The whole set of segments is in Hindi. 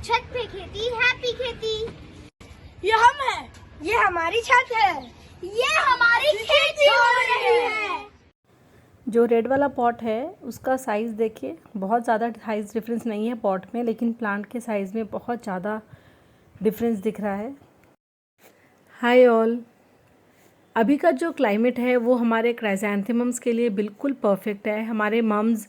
छत पे खेती, हैप्पी खेती। ये हम हैं, ये हमारी छत है, ये हमारी खेती हो रही है। जो रेड वाला पॉट है उसका साइज़ देखिए, बहुत ज़्यादा साइज़ डिफरेंस नहीं है पॉट में, लेकिन प्लांट के साइज़ में बहुत ज़्यादा डिफरेंस दिख रहा है। हाय ऑल, अभी का जो क्लाइमेट है वो हमारे क्राइसैंथेमम्स के लिए बिल्कुल परफेक्ट है। हमारे मम्स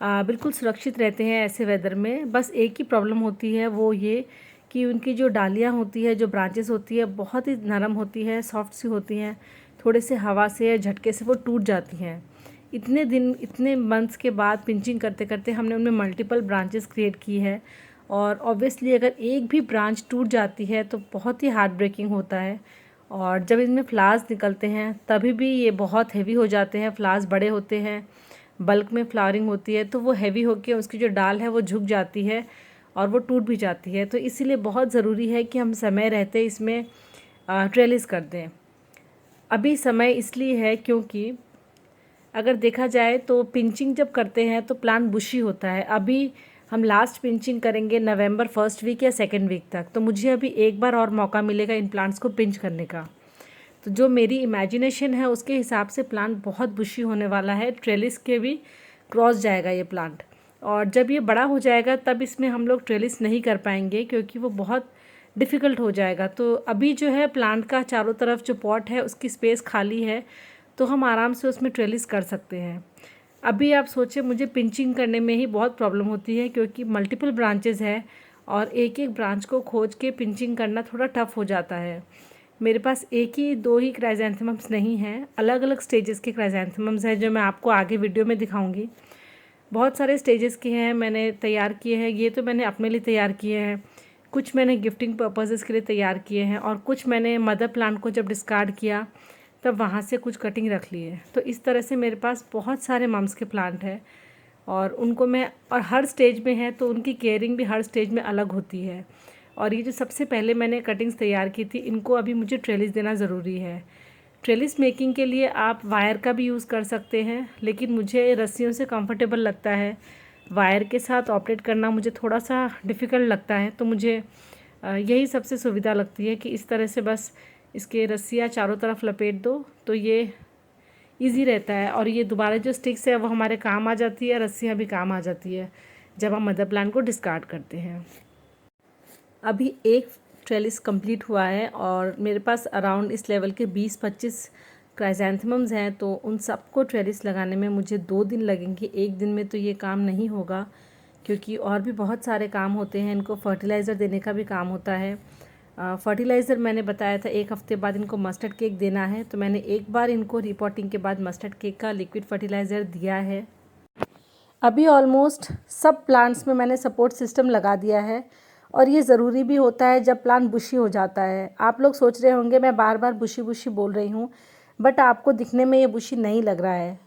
बिल्कुल सुरक्षित रहते हैं ऐसे वेदर में। बस एक ही प्रॉब्लम होती है, वो ये कि उनकी जो डालियाँ होती है, जो ब्रांचेस होती है, बहुत ही नरम होती है, सॉफ्ट सी होती हैं। थोड़े से हवा से या झटके से वो टूट जाती हैं। इतने मंथ्स के बाद पिंचिंग करते करते हमने उनमें मल्टीपल ब्रांचेस क्रिएट की है, और ऑब्वियसली अगर एक भी ब्रांच टूट जाती है तो बहुत ही हार्ट ब्रेकिंग होता है। और जब इनमें फ्लावर्स निकलते हैं तभी भी ये बहुत हेवी हो जाते हैं। फ्लावर्स बड़े होते हैं, बल्क में फ्लावरिंग होती है, तो वो हेवी होकर उसकी जो डाल है वो झुक जाती है और वो टूट भी जाती है। तो इसीलिए बहुत ज़रूरी है कि हम समय रहते इसमें ट्रेलिस कर दें। अभी समय इसलिए है क्योंकि अगर देखा जाए तो पिंचिंग जब करते हैं तो प्लांट बुशी होता है। अभी हम लास्ट पिंचिंग करेंगे नवंबर फर्स्ट वीक या सेकेंड वीक तक, तो मुझे अभी एक बार और मौका मिलेगा इन प्लांट्स को पिंच करने का। तो जो मेरी इमेजिनेशन है उसके हिसाब से प्लांट बहुत बुशी होने वाला है। ट्रेलिस के भी क्रॉस जाएगा ये प्लांट, और जब ये बड़ा हो जाएगा तब इसमें हम लोग ट्रेलिस नहीं कर पाएंगे क्योंकि वो बहुत डिफ़िकल्ट हो जाएगा। तो अभी जो है प्लांट का चारों तरफ जो पॉट है उसकी स्पेस खाली है, तो हम आराम से उसमें ट्रेलिस कर सकते हैं। अभी आप सोचें, मुझे पिंचिंग करने में ही बहुत प्रॉब्लम होती है क्योंकि मल्टीपल ब्रांचेस है और एक एक ब्रांच को खोज के पिंचिंग करना थोड़ा टफ़ हो जाता है। मेरे पास एक ही दो ही क्राइसैंथेमम्स नहीं हैं, अलग अलग स्टेजेस के क्राइसैंथेमम्स हैं जो मैं आपको आगे वीडियो में दिखाऊंगी। बहुत सारे स्टेजेस के हैं, मैंने तैयार किए हैं। ये तो मैंने अपने लिए तैयार किए हैं, कुछ मैंने गिफ्टिंग पर्पसेस के लिए तैयार किए हैं, और कुछ मैंने मदर प्लांट को जब डिस्कार्ड किया तब वहाँ से कुछ कटिंग रख ली है। तो इस तरह से मेरे पास बहुत सारे मम्स के प्लांट हैं, और उनको मैं और हर स्टेज में है तो उनकी केयरिंग भी हर स्टेज में अलग होती है। और ये जो सबसे पहले मैंने कटिंग्स तैयार की थी, इनको अभी मुझे ट्रेलिस देना ज़रूरी है। ट्रेलिस मेकिंग के लिए आप वायर का भी यूज़ कर सकते हैं, लेकिन मुझे रस्सियों से कंफर्टेबल लगता है। वायर के साथ ऑपरेट करना मुझे थोड़ा सा डिफ़िकल्ट लगता है, तो मुझे यही सबसे सुविधा लगती है कि इस तरह से बस इसके रस्सियाँ चारों तरफ लपेट दो तो ये इजी रहता है। और ये दोबारा जो स्टिक्स है वो हमारे काम आ जाती है, रस्सियाँ भी काम आ जाती है जब हम मदर प्लांट को डिस्कार्ड करते हैं। अभी एक ट्रेलिस कंप्लीट हुआ है और मेरे पास अराउंड इस लेवल के 20-25 क्राइसैंथेमम्स हैं, तो उन सबको ट्रेलिस लगाने में मुझे 2 दिन लगेंगे। एक दिन में तो ये काम नहीं होगा क्योंकि और भी बहुत सारे काम होते हैं। इनको फर्टिलाइज़र देने का भी काम होता है। फर्टिलाइज़र मैंने बताया था 1 हफ़्ते बाद इनको मस्टर्ड केक देना है, तो मैंने एक बार इनको रिपोर्टिंग के बाद मस्टर्ड केक का लिक्विड फर्टिलाइज़र दिया है। अभी ऑलमोस्ट सब प्लांट्स में मैंने सपोर्ट सिस्टम लगा दिया है, और ये ज़रूरी भी होता है जब प्लांट बुशी हो जाता है। आप लोग सोच रहे होंगे मैं बार बार बुशी बुशी बोल रही हूँ, बट आपको दिखने में ये बुशी नहीं लग रहा है।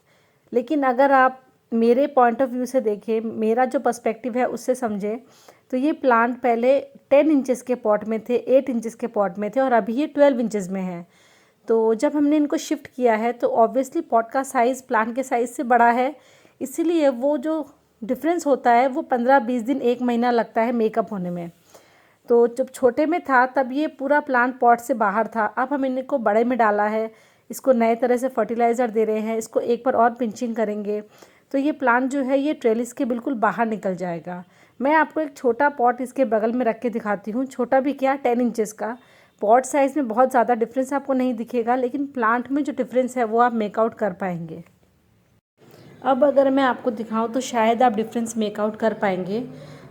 लेकिन अगर आप मेरे पॉइंट ऑफ व्यू से देखें, मेरा जो पर्सपेक्टिव है उससे समझें, तो ये प्लांट पहले 10 इंचेस के पॉट में थे, 8 इंचेस के पॉट में थे, और अभी ये 12 इंचेस में है। तो जब हमने इनको शिफ्ट किया है तो ऑब्वियसली पॉट का साइज़ प्लांट के साइज़ से बड़ा है, इसीलिए वो जो डिफरेंस होता है वो 15-20 दिन 1 महीना लगता है मेकअप होने में। तो जब छोटे में था तब ये पूरा प्लांट पॉट से बाहर था, अब हम इनको बड़े में डाला है, इसको नए तरह से फर्टिलाइज़र दे रहे हैं, इसको एक बार और पिंचिंग करेंगे तो ये प्लांट जो है ये ट्रेलिस के बिल्कुल बाहर निकल जाएगा। मैं आपको एक छोटा पॉट इसके बगल में रख के दिखाती हूँ, छोटा भी क्या 10 इंचेस का। पॉट साइज़ में बहुत ज़्यादा डिफरेंस आपको नहीं दिखेगा, लेकिन प्लांट में जो डिफरेंस है वो आप मेकआउट कर पाएंगे। अब अगर मैं आपको दिखाऊं तो शायद आप डिफरेंस मेकआउट कर पाएंगे।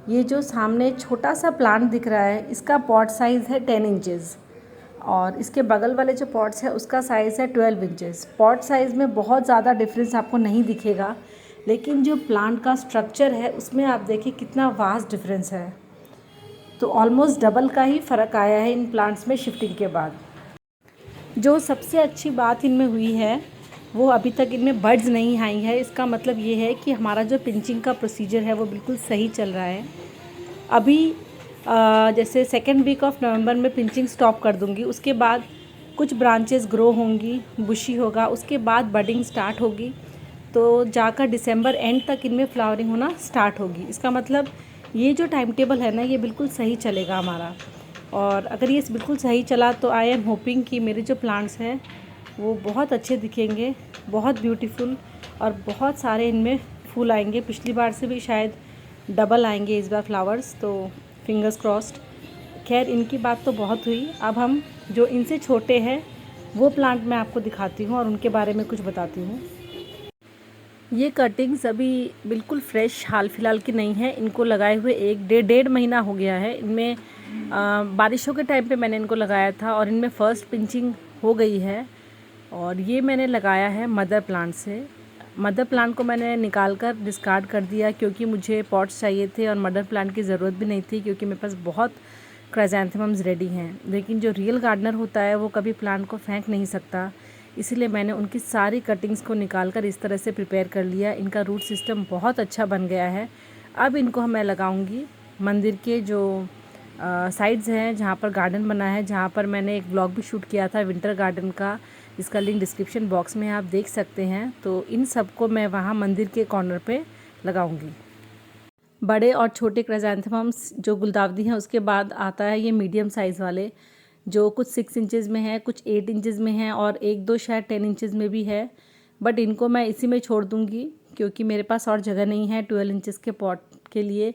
ये जो सामने छोटा सा प्लांट दिख रहा है इसका पॉट साइज़ है 10 इंचेस, और इसके बगल वाले जो पॉट्स है उसका साइज़ है 12 इंचेस। पॉट साइज़ में बहुत ज़्यादा डिफरेंस आपको नहीं दिखेगा, लेकिन जो प्लांट का स्ट्रक्चर है उसमें आप देखिए कितना वास्ट डिफरेंस है। तो ऑलमोस्ट डबल का ही फ़र्क आया है इन प्लांट्स में शिफ्टिंग के बाद। जो सबसे अच्छी बात इनमें हुई है वो अभी तक इनमें बड्स नहीं आई है। इसका मतलब ये है कि हमारा जो पिंचिंग का प्रोसीजर है वो बिल्कुल सही चल रहा है। अभी जैसे सेकेंड वीक ऑफ नवंबर में पिंचिंग स्टॉप कर दूंगी, उसके बाद कुछ ब्रांचेस ग्रो होंगी, बुशी होगा, उसके बाद बडिंग स्टार्ट होगी, तो जाकर दिसंबर एंड तक इनमें फ्लावरिंग होना स्टार्ट होगी। इसका मतलब ये जो टाइम टेबल है ना, ये बिल्कुल सही चलेगा हमारा। और अगर ये बिल्कुल सही चला तो आई एम होपिंग कि मेरे जो प्लांट्स हैं वो बहुत अच्छे दिखेंगे, बहुत ब्यूटीफुल, और बहुत सारे इनमें फूल आएंगे। पिछली बार से भी शायद डबल आएंगे इस बार फ्लावर्स, तो फिंगर्स क्रॉस्ड। खैर, इनकी बात तो बहुत हुई। अब हम जो इनसे छोटे हैं वो प्लांट मैं आपको दिखाती हूँ और उनके बारे में कुछ बताती हूँ। ये कटिंग्स अभी बिल्कुल फ्रेश हाल फिलहाल की नहीं है, इनको लगाए हुए डेढ़ महीना हो गया है। इनमें बारिशों के टाइम पे मैंने इनको लगाया था और इनमें फ़र्स्ट पिंचिंग हो गई है। और ये मैंने लगाया है मदर प्लांट से। मदर प्लांट को मैंने निकाल कर डिस्कार्ड कर दिया क्योंकि मुझे पॉट्स चाहिए थे और मदर प्लांट की ज़रूरत भी नहीं थी, क्योंकि मेरे पास बहुत क्राइसैंथेमम्स रेडी हैं। लेकिन जो रियल गार्डनर होता है वो कभी प्लांट को फेंक नहीं सकता, इसीलिए मैंने उनकी सारी कटिंग्स को निकाल कर इस तरह से प्रिपेयर कर लिया। इनका रूट सिस्टम बहुत अच्छा बन गया है। अब इनको मैं लगाऊंगी मंदिर के जो साइड्स हैं जहाँ पर गार्डन बना है, जहाँ पर मैंने एक ब्लॉग भी शूट किया था विंटर गार्डन का, जिसका लिंक डिस्क्रिप्शन बॉक्स में आप देख सकते हैं। तो इन सबको मैं वहाँ मंदिर के कॉर्नर पे लगाऊंगी। बड़े और छोटे क्राइसैंथेमम्स जो गुलदावदी हैं, उसके बाद आता है ये मीडियम साइज़ वाले, जो कुछ 6 इंचज़ में है, कुछ 8 इंचज़ में है और एक दो शायद 10 इंचज़ में भी है। बट इनको मैं इसी में छोड़ दूँगी क्योंकि मेरे पास और जगह नहीं है 12 इंचज़ के पॉट के लिए,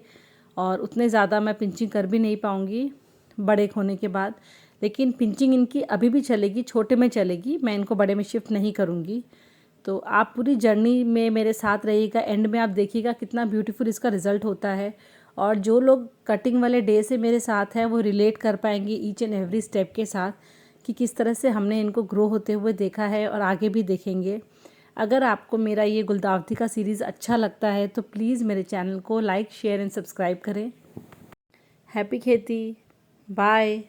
और उतने ज़्यादा मैं पिंचिंग कर भी नहीं पाऊँगी बड़े होने के बाद। लेकिन पिंचिंग इनकी अभी भी चलेगी, छोटे में चलेगी, मैं इनको बड़े में शिफ्ट नहीं करूँगी। तो आप पूरी जर्नी में मेरे साथ रहिएगा, एंड में आप देखिएगा कितना ब्यूटीफुल इसका रिज़ल्ट होता है। और जो लोग कटिंग वाले डे से मेरे साथ हैं वो रिलेट कर पाएंगे ईच एंड एवरी स्टेप के साथ कि किस तरह से हमने इनको ग्रो होते हुए देखा है और आगे भी देखेंगे। अगर आपको मेरा ये गुलदावदी का सीरीज़ अच्छा लगता है तो प्लीज़ मेरे चैनल को लाइक, शेयर एंड सब्सक्राइब करें। हैप्पी खेती, बाय।